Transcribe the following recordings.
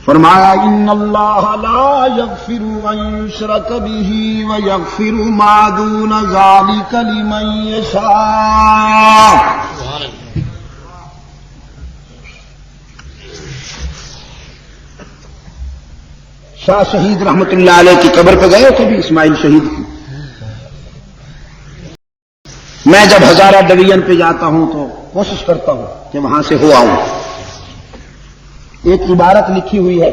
فرمایا ان اللہ لا یغفر ان یشرک بہ ویغفر ما دون ذلک لمن یشاء۔ شاہ شہید رحمت اللہ علیہ کی قبر پہ گئے کبھی؟ اسماعیل شہید کی؟ میں جب ہزارہ ڈویژن پہ جاتا ہوں تو کوشش کرتا ہوں کہ وہاں سے ہو آؤں۔ ایک عبارت لکھی ہوئی ہے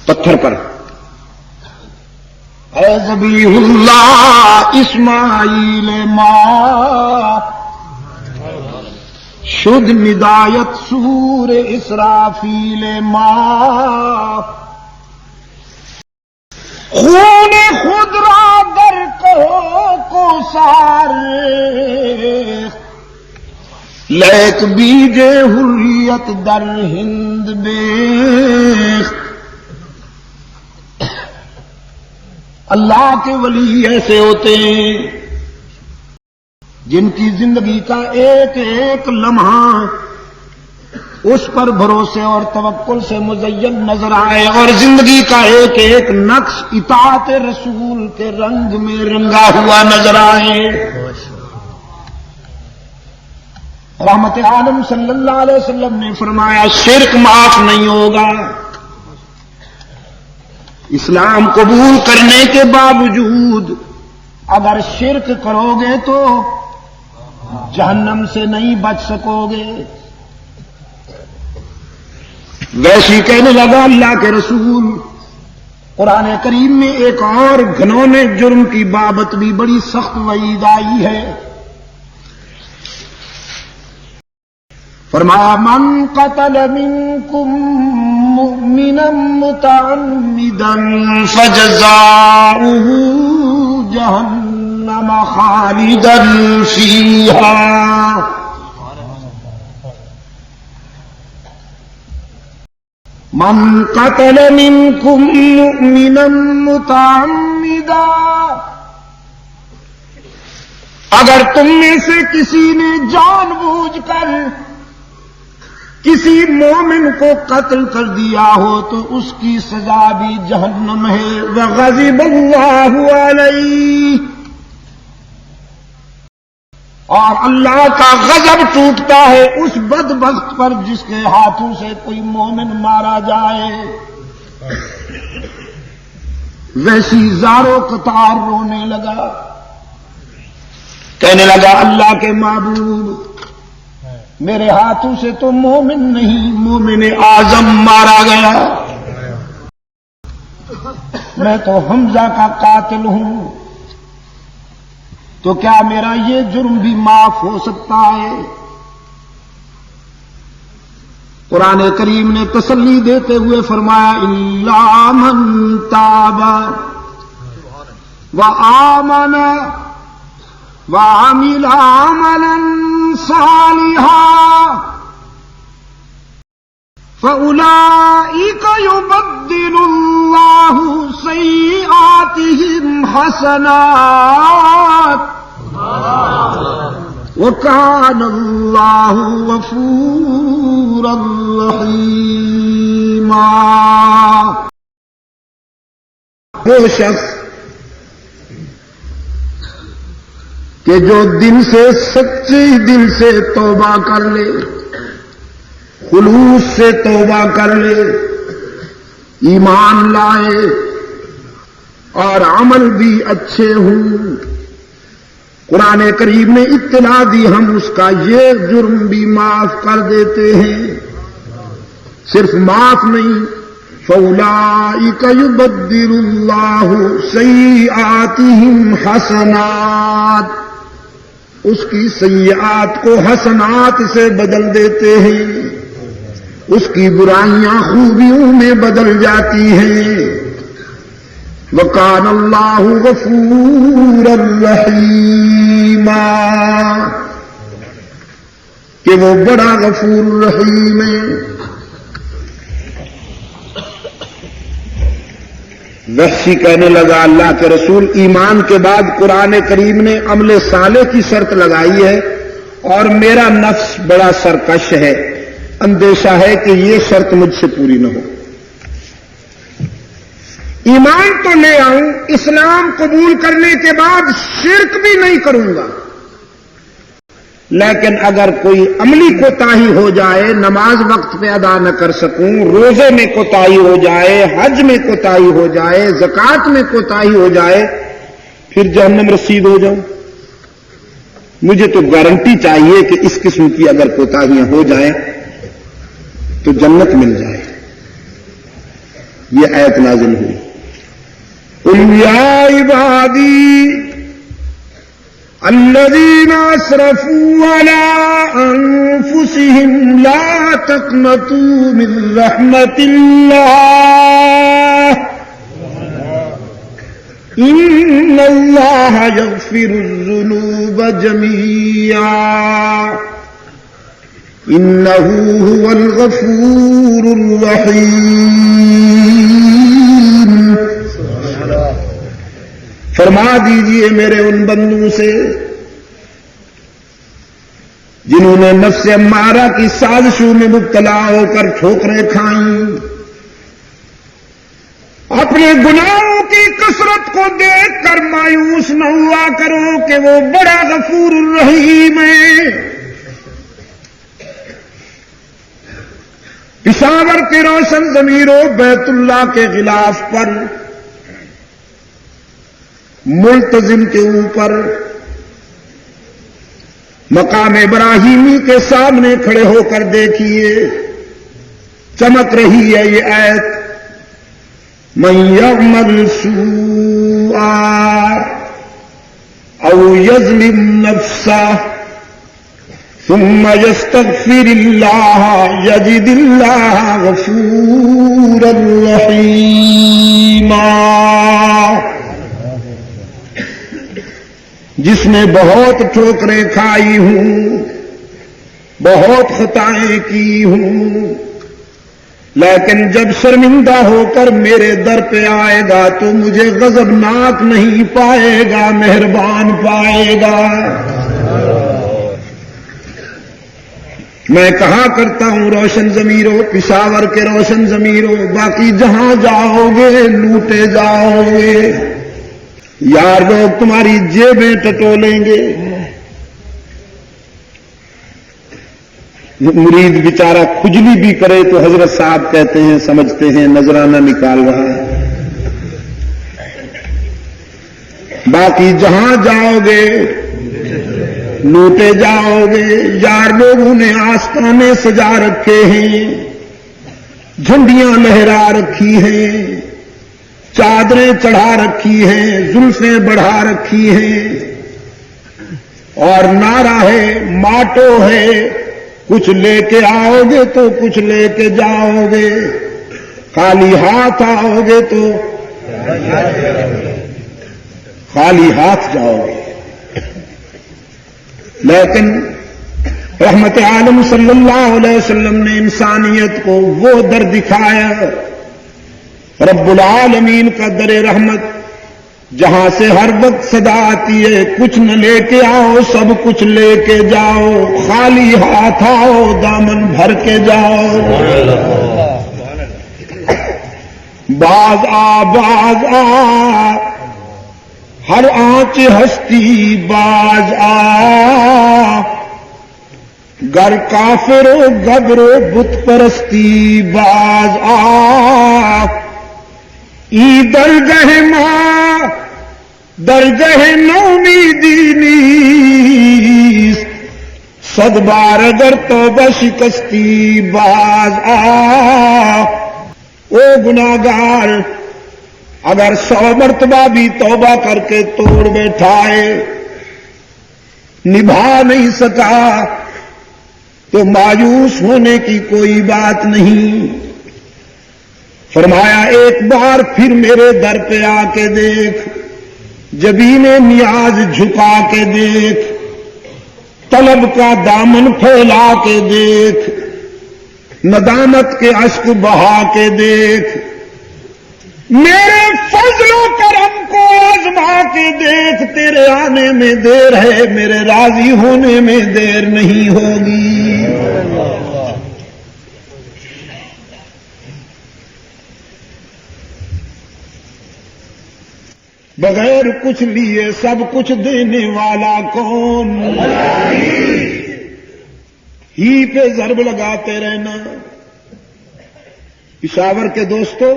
پتھر پر، اے ذبیح اللہ اسماعیل ماں شد ندایت سور اسرافیل ماں، خون خود را در کو سار لیک بیج حریت در ہند بیخ۔ اللہ کے ولی ایسے ہوتے ہیں جن کی زندگی کا ایک ایک لمحہ اس پر بھروسے اور توکل سے مزین نظر آئے، اور زندگی کا ایک ایک نقش اطاعت رسول کے رنگ میں رنگا ہوا نظر آئے۔ رحمت عالم صلی اللہ علیہ وسلم نے فرمایا شرک معاف نہیں ہوگا۔ اسلام قبول کرنے کے باوجود اگر شرک کرو گے تو جہنم سے نہیں بچ سکو گے۔ ویسی کہنے لگا اللہ کے رسول، قرآن کریم میں ایک اور گھنونے جرم کی بابت بھی بڑی سخت وعید آئی ہے۔ فرمایا من قتل منکم مؤمنا متعمدا فجزاؤه جہنم خالدا فیہا۔ من قتل منکم مؤمنا متعمدا، اگر تم میں سے کسی نے جان بوجھ کر کسی مومن کو قتل کر دیا ہو تو اس کی سزا بھی جہنم ہے۔ وغضب اللہ علیہ، اور اللہ کا غضب ٹوٹتا ہے اس بدبخت پر جس کے ہاتھوں سے کوئی مومن مارا جائے۔ ویسی زارو قطار رونے لگا، کہنے لگا اللہ کے معبود، میرے ہاتھوں سے تو مومن نہیں مومن اعظم مارا گیا، میں تو حمزہ کا قاتل ہوں، تو کیا میرا یہ جرم بھی معاف ہو سکتا ہے؟ قرآن کریم نے تسلی دیتے ہوئے فرمایا الا من تاب وآمن وعمل عملا صالحا فأولئك يبدل الله سيئاتهم حسنات وكان الله غفورا رحيما۔ وہ شخص کہ جو دل سے سچے دل سے توبہ کر لے، خلوص سے توبہ کر لے، ایمان لائے اور عمل بھی اچھے ہوں، قرآن کریم نے اطلاع دی ہم اس کا یہ جرم بھی معاف کر دیتے ہیں۔ صرف معاف نہیں، فَأُولَئِكَ يُبَدِّلُ اللَّهُ سَيِّئَاتِهِمْ حَسَنَاتٍ، اس کی سیئات کو حسنات سے بدل دیتے ہیں، اس کی برائیاں خوبیوں میں بدل جاتی ہیں۔ وَكَانَ اللَّهُ غَفُورًا رَحِيمًا، کہ وہ بڑا غفور رحیم ہے۔ وحشی کہنے لگا اللہ کے رسول، ایمان کے بعد قرآن کریم نے عمل صالح کی شرط لگائی ہے اور میرا نفس بڑا سرکش ہے، اندیشہ ہے کہ یہ شرط مجھ سے پوری نہ ہو. ایمان تو لے آؤں، اسلام قبول کرنے کے بعد شرک بھی نہیں کروں گا، لیکن اگر کوئی عملی کوتاہی ہو جائے، نماز وقت پہ ادا نہ کر سکوں، روزے میں کوتاہی ہو جائے، حج میں کوتاہی ہو جائے، زکوٰۃ میں کوتاہی ہو جائے، پھر جہنم رسید ہو جاؤں. مجھے تو گارنٹی چاہیے کہ اس قسم کی اگر کوتاہیاں ہو جائیں تو جنت مل جائے. یہ آیت نازل ہوئی. قل یا عبادی الذین اسرفوا علی انفسهم لا تقنطوا من رحمت اللہ ان اللہ یغفر الذنوب جميعا انہ هو الغفور الرحیم. فرما دیجئے میرے ان بندوں سے جنہوں نے نفس امارہ کی سازشوں میں مبتلا ہو کر ٹھوکریں کھائیں، اپنے گناہوں کی کثرت کو دیکھ کر مایوس نہ ہوا کرو کہ وہ بڑا غفور الرحیم ہے. پشاور کے روشن ضمیروں بیت اللہ کے غلاف پر ملتزم کے اوپر مقام ابراہیمی کے سامنے کھڑے ہو کر دیکھیے، چمک رہی ہے یہ آیت. من یعمل سوءا او یظلم نفسہ ثم یستغفر اللہ یجد اللہ غفورا رحیما. جس نے بہت ٹھوکریں کھائی ہوں، بہت خطائیں کی ہوں، لیکن جب شرمندہ ہو کر میرے در پہ آئے گا تو مجھے غضبناک نہیں پائے گا، مہربان پائے گا. میں کہا کرتا ہوں روشن ضمیروں، پشاور کے روشن ضمیروں، باقی جہاں جاؤ گے لوٹے جاؤ گے. یار لوگ تمہاری جیبیں ٹٹولیں گے. مرید بیچارہ کھجلی بھی کرے تو حضرت صاحب کہتے ہیں، سمجھتے ہیں نذرانہ نکال رہا ہے. باقی جہاں جاؤ گے لوٹے جاؤ گے. یار لوگوں نے آستانے سجا رکھے ہیں، جھنڈیاں لہرا رکھی ہیں، چادریں چڑھا رکھی ہیں، زلفیں بڑھا رکھی ہیں، اور نعرہ ہے، ماٹو ہے، کچھ لے کے آؤ گے تو کچھ لے کے جاؤ گے، خالی ہاتھ آؤ گے تو خالی ہاتھ جاؤ گے. لیکن رحمت عالم صلی اللہ علیہ وسلم نے انسانیت کو وہ در دکھایا، رب العالمین کا در رحمت، جہاں سے ہر وقت صدا آتی ہے، کچھ نہ لے کے آؤ سب کچھ لے کے جاؤ، خالی ہاتھ آؤ دامن بھر کے جاؤ. باز آ ہر آنچ ہستی باز آ، گر کافر و گبر و بت پرستی باز آ. ای درگہ ماں درگہ نومیدی نیست، صد بار اگر توبہ شکستی باز آ. او گناہگار اگر 100 مرتبہ بھی توبہ کر کے توڑ بیٹھائے، نبھا نہیں سکا تو مایوس ہونے کی کوئی بات نہیں. فرمایا ایک بار پھر میرے در پہ آ کے دیکھ، جبین نیاز جھکا کے دیکھ، طلب کا دامن پھیلا کے دیکھ، ندامت کے اشک بہا کے دیکھ، میرے فضل و کرم کو آزما کے دیکھ. تیرے آنے میں دیر ہے، میرے راضی ہونے میں دیر نہیں ہوگی. بغیر کچھ لیے سب کچھ دینے والا کون؟ ہی پہ ضرب لگاتے رہنا۔ پشاور کے دوستو،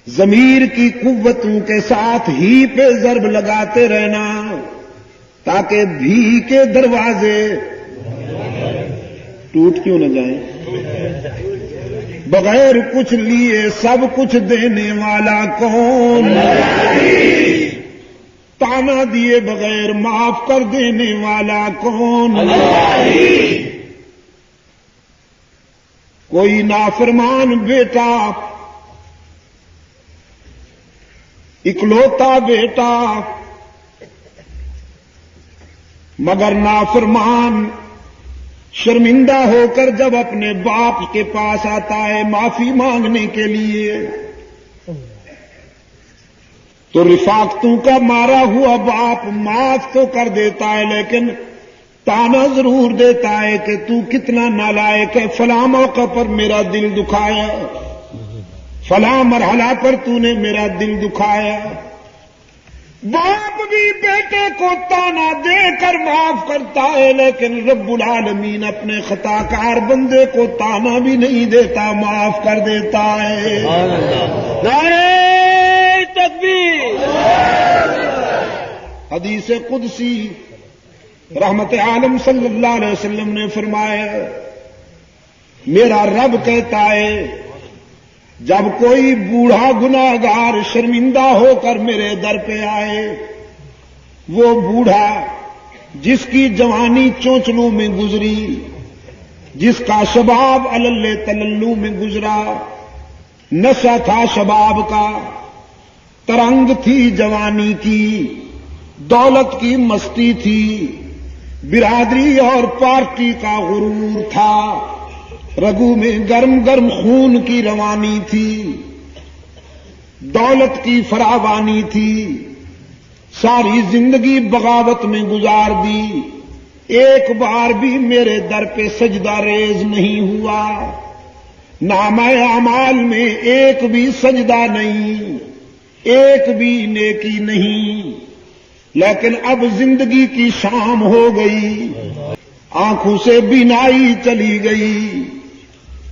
ضمیر کی قوتوں کے ساتھ ہی پہ ضرب لگاتے رہنا تاکہ بھی کے دروازے ٹوٹ کیوں نہ جائیں۔ بغیر کچھ لیے سب کچھ دینے والا کون؟ تانا دیے بغیر معاف کر دینے والا کون؟ کوئی نافرمان بیٹا، اکلوتا بیٹا، مگر نافرمان شرمندہ ہو کر جب اپنے باپ کے پاس آتا ہے معافی مانگنے کے لیے تو رفاقتوں کا مارا ہوا باپ معاف تو کر دیتا ہے، لیکن تانا ضرور دیتا ہے کہ تو کتنا نالائق ہے، فلاں موقع پر میرا دل دکھایا، فلاں مرحلہ پر تو نے میرا دل دکھایا۔ باپ بھی بیٹے کو تانا دے کر معاف کرتا ہے، لیکن رب العالمین اپنے خطا کار بندے کو تانا بھی نہیں دیتا، معاف کر دیتا ہے۔ نعرہ تکبیر۔ حدیث قدسی رحمت عالم صلی اللہ علیہ وسلم نے فرمایا، میرا رب کہتا ہے جب کوئی بوڑھا گناہگار شرمندہ ہو کر میرے در پہ آئے، وہ بوڑھا جس کی جوانی چونچلوں میں گزری، جس کا شباب علل تللو میں گزرا، نشہ تھا شباب کا، ترنگ تھی جوانی کی، دولت کی مستی تھی، برادری اور پارٹی کا غرور تھا، رگوں میں گرم گرم خون کی روانی تھی، دولت کی فراوانی تھی، ساری زندگی بغاوت میں گزار دی، ایک بار بھی میرے در پہ سجدہ ریز نہیں ہوا، نامہ اعمال میں ایک بھی سجدہ نہیں، ایک بھی نیکی نہیں، لیکن اب زندگی کی شام ہو گئی، آنکھوں سے بینائی چلی گئی،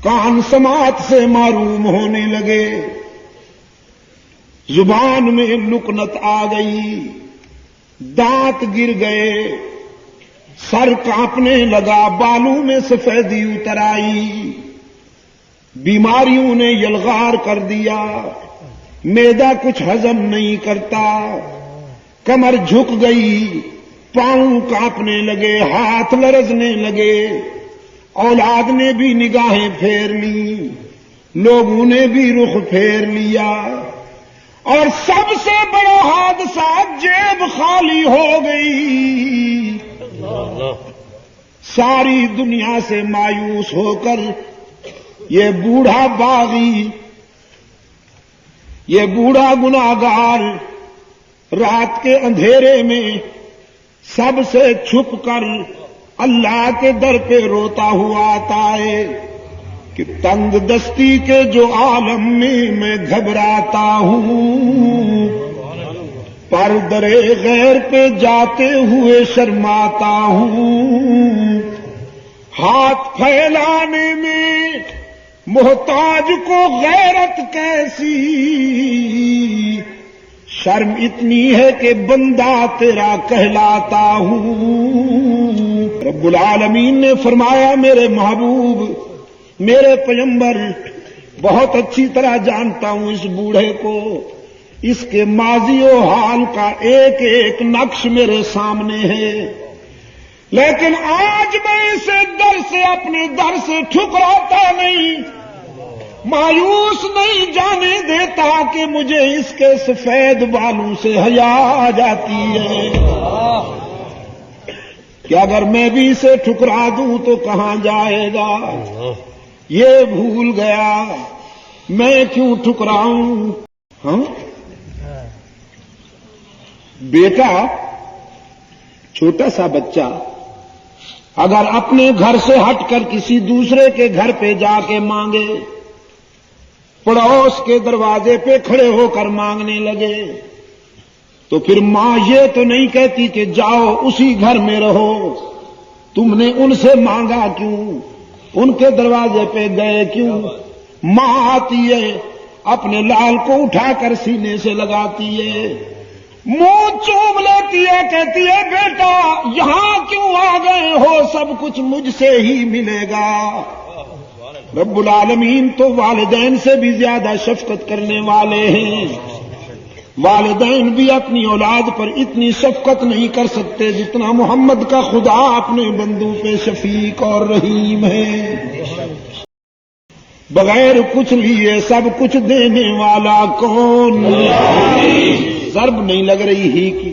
کان سماعت سے معروم ہونے لگے، زبان میں لکنت آ گئی، دانت گر گئے، سر کانپنے لگا، بالوں میں سفیدی اتر آئی، بیماریوں نے یلغار کر دیا، معدہ کچھ ہضم نہیں کرتا، کمر جھک گئی، پاؤں کانپنے لگے، ہاتھ لرزنے لگے، اولاد نے بھی نگاہیں پھیر لی، لوگوں نے بھی رخ پھیر لیا، اور سب سے بڑا حادثہ جیب خالی ہو گئی، ساری دنیا سے مایوس ہو کر یہ بوڑھا باغی، یہ بوڑھا گناہگار رات کے اندھیرے میں سب سے چھپ کر اللہ کے در پہ روتا ہوا آتا ہے کہ تنگ دستی کے جو عالم میں گھبراتا ہوں، پر درے غیر پہ جاتے ہوئے شرماتا ہوں، ہاتھ پھیلانے میں محتاج کو غیرت کیسی، شرم اتنی ہے کہ بندہ تیرا کہلاتا ہوں۔ رب العالمین نے فرمایا میرے محبوب، میرے پیغمبر، بہت اچھی طرح جانتا ہوں اس بوڑھے کو، اس کے ماضی و حال کا ایک ایک نقش میرے سامنے ہے، لیکن آج میں اسے در سے اپنے در سے ٹھکراتا نہیں، مایوس نہیں جانے دیتا کہ مجھے اس کے سفید بالوں سے حیا آ جاتی ہے کہ اگر میں بھی اسے ٹھکرا دوں تو کہاں جائے گا، یہ بھول گیا میں کیوں ٹھکراؤں۔ ہاں بیٹا، چھوٹا سا بچہ اگر اپنے گھر سے ہٹ کر کسی دوسرے کے گھر پہ جا کے مانگے پڑوس کے دروازے پہ کھڑے ہو کر مانگنے لگے تو پھر ماں یہ تو نہیں کہتی کہ جاؤ اسی گھر میں رہو، تم نے ان سے مانگا کیوں، ان کے دروازے پہ گئے کیوں؟ ماں آتی ہے، اپنے لال کو اٹھا کر سینے سے لگاتی ہے، منہ چوم لیتی ہے، کہتی ہے بیٹا یہاں کیوں آ گئے ہو، سب کچھ مجھ سے ہی ملے گا۔ رب العالمین تو والدین سے بھی زیادہ شفقت کرنے والے ہیں۔ والدین بھی اپنی اولاد پر اتنی شفقت نہیں کر سکتے جتنا محمد کا خدا اپنے بندوں پہ شفیق اور رحیم ہے۔ بغیر کچھ لیے سب کچھ دینے والا کون؟ ضرب نہیں لگ رہی ہی کی؟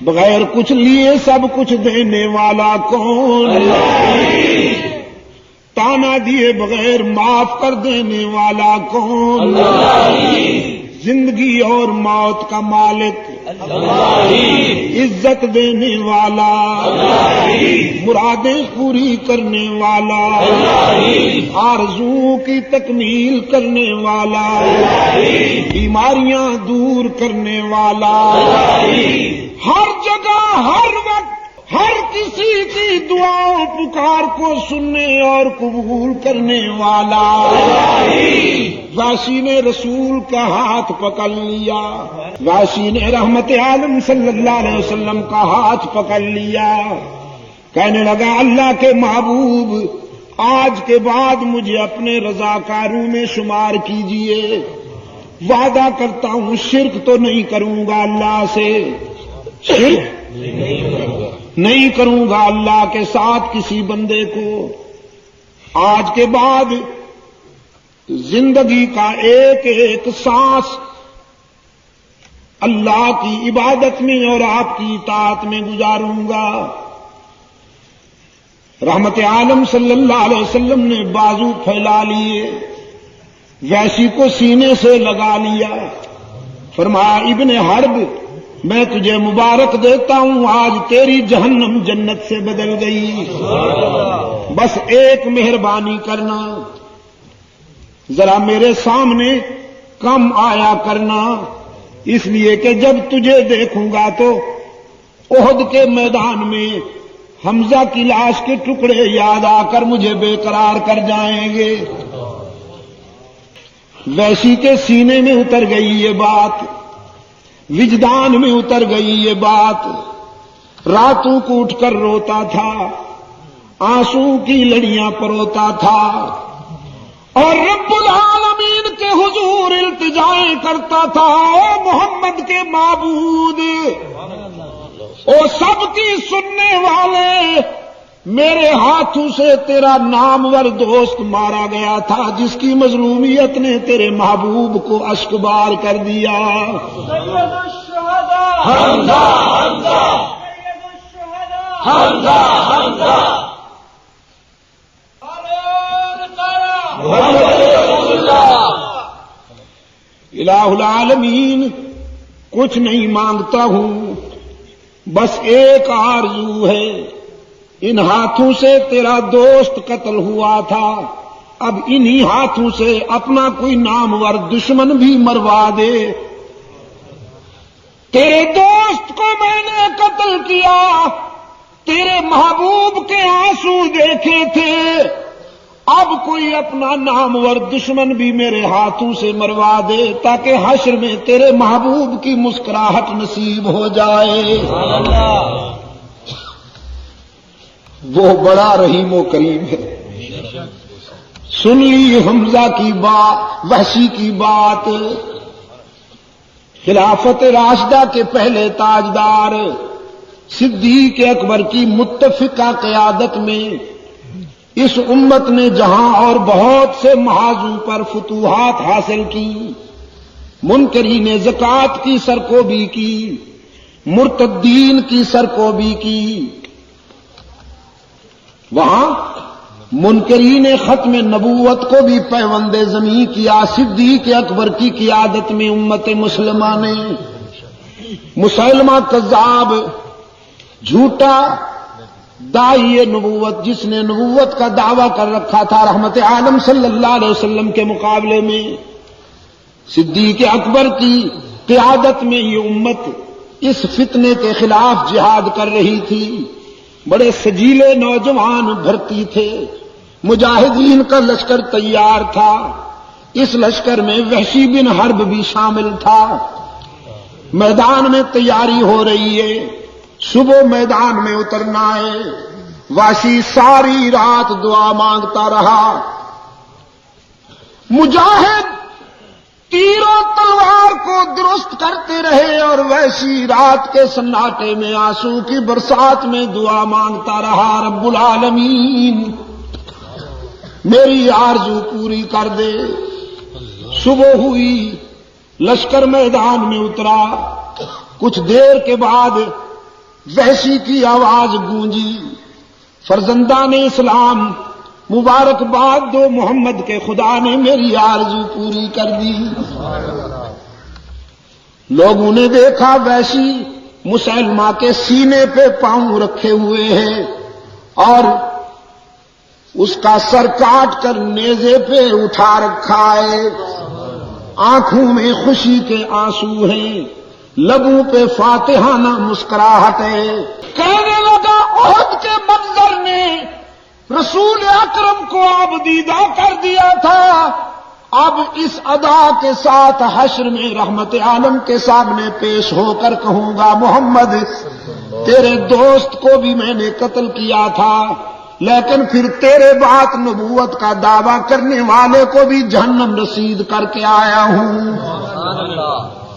بغیر کچھ لیے سب کچھ دینے والا کون؟ تانا دیے بغیر معاف کر دینے والا کون؟ زندگی اور موت کا مالک، عزت دینے والا، مرادیں پوری کرنے والا، آرزوؤں کی تکمیل کرنے والا، بیماریاں دور کرنے والا، ہر جگہ ہر وقت ہر کسی کی دعاؤں پکار کو سننے اور قبول کرنے والا۔ واشی نے رسول کا ہاتھ پکڑ لیا، واشی نے رحمت عالم صلی اللہ علیہ وسلم کا ہاتھ پکڑ لیا، کہنے لگا اللہ کے محبوب آج کے بعد مجھے اپنے رضاکاروں میں شمار کیجئے، وعدہ کرتا ہوں شرک تو نہیں کروں گا اللہ سے، شرک نہیں کروں گا اللہ کے ساتھ کسی بندے کو، آج کے بعد زندگی کا ایک ایک سانس اللہ کی عبادت میں اور آپ کی اطاعت میں گزاروں گا۔ رحمت عالم صلی اللہ علیہ وسلم نے بازو پھیلا لیے، ویسی کو سینے سے لگا لیا، فرمایا ابن حرب میں تجھے مبارک دیتا ہوں، آج تیری جہنم جنت سے بدل گئی، بس ایک مہربانی کرنا، ذرا میرے سامنے کم آیا کرنا، اس لیے کہ جب تجھے دیکھوں گا تو احد کے میدان میں حمزہ کی لاش کے ٹکڑے یاد آ کر مجھے بے قرار کر جائیں گے۔ ویسی کے سینے میں اتر گئی یہ بات، وجدان میں اتر گئی یہ بات، راتوں کو اٹھ کر روتا تھا، آنسو کی لڑیاں پروتا تھا، اور رب العالمین کے حضور التجائیں کرتا تھا، اے محمد کے معبود، او سب کی سننے والے، میرے ہاتھوں سے تیرا نامور دوست مارا گیا تھا جس کی مظلومیت نے تیرے محبوب کو اشکبار کر دیا۔ حمزہ حمزہ حمزہ حمزہ الہ العالمین کچھ نہیں مانگتا ہوں، بس ایک آرزو ہے، ان ہاتھوں سے تیرا دوست قتل ہوا تھا، اب انہی ہاتھوں سے اپنا کوئی نامور دشمن بھی مروا دے۔ تیرے دوست کو میں نے قتل کیا، تیرے محبوب کے آنسو دیکھے تھے، اب کوئی اپنا نامور دشمن بھی میرے ہاتھوں سے مروا دے تاکہ حشر میں تیرے محبوب کی مسکراہٹ نصیب ہو جائے۔ وہ بڑا رحیم و کریم ہے۔ سن لی حمزہ کی بات، وحشی کی بات، خلافت راشدہ کے پہلے تاجدار صدیق اکبر کی متفقہ قیادت میں اس امت نے جہاں اور بہت سے محاذوں پر فتوحات حاصل کی، منکرین زکوٰۃ کی سرکوبی کی، مرتدین کی سرکوبی کی، وہاں منکرین ختم نبوت کو بھی پیوند زمیں کیا صدیق اکبر کی قیادت میں امت مسلمہ نے۔ مسیلمہ کذاب، جھوٹا، داعی نبوت، جس نے نبوت کا دعویٰ کر رکھا تھا رحمت عالم صلی اللہ علیہ وسلم کے مقابلے میں، صدیق اکبر کی قیادت میں یہ امت اس فتنے کے خلاف جہاد کر رہی تھی۔ بڑے سجیلے نوجوان بھرتی تھے، مجاہدین کا لشکر تیار تھا، اس لشکر میں وحشی بن حرب بھی شامل تھا۔ میدان میں تیاری ہو رہی ہے، صبح میدان میں اترنا ہے۔ وحشی ساری رات دعا مانگتا رہا، مجاہد تیر و تلوار کو درست کرتے رہے، اور وحشی رات کے سناٹے میں آنسو کی برسات میں دعا مانگتا رہا، رب العالمین میری آرزو پوری کر دے۔ صبح ہوئی، لشکر میدان میں اترا، کچھ دیر کے بعد وحشی کی آواز گونجی، فرزندان اسلام مبارکباد دو، محمد کے خدا نے میری آرزو پوری کر دی۔ لوگوں نے دیکھا وحشی مسلمہ کے سینے پہ پاؤں رکھے ہوئے ہیں اور اس کا سر کاٹ کر نیزے پہ اٹھا رکھا ہے، آنکھوں میں خوشی کے آنسو ہیں، لبوں پہ فاتحانہ مسکراہٹ ہے۔ کہنے لگا احد کے منظر نے رسول اکرم کو آبدیدہ کر دیا تھا، اب اس ادا کے ساتھ حشر میں رحمت عالم کے سامنے پیش ہو کر کہوں گا، محمد تیرے دوست کو بھی میں نے قتل کیا تھا، لیکن پھر تیرے بعد نبوت کا دعویٰ کرنے والے کو بھی جہنم رسید کر کے آیا ہوں۔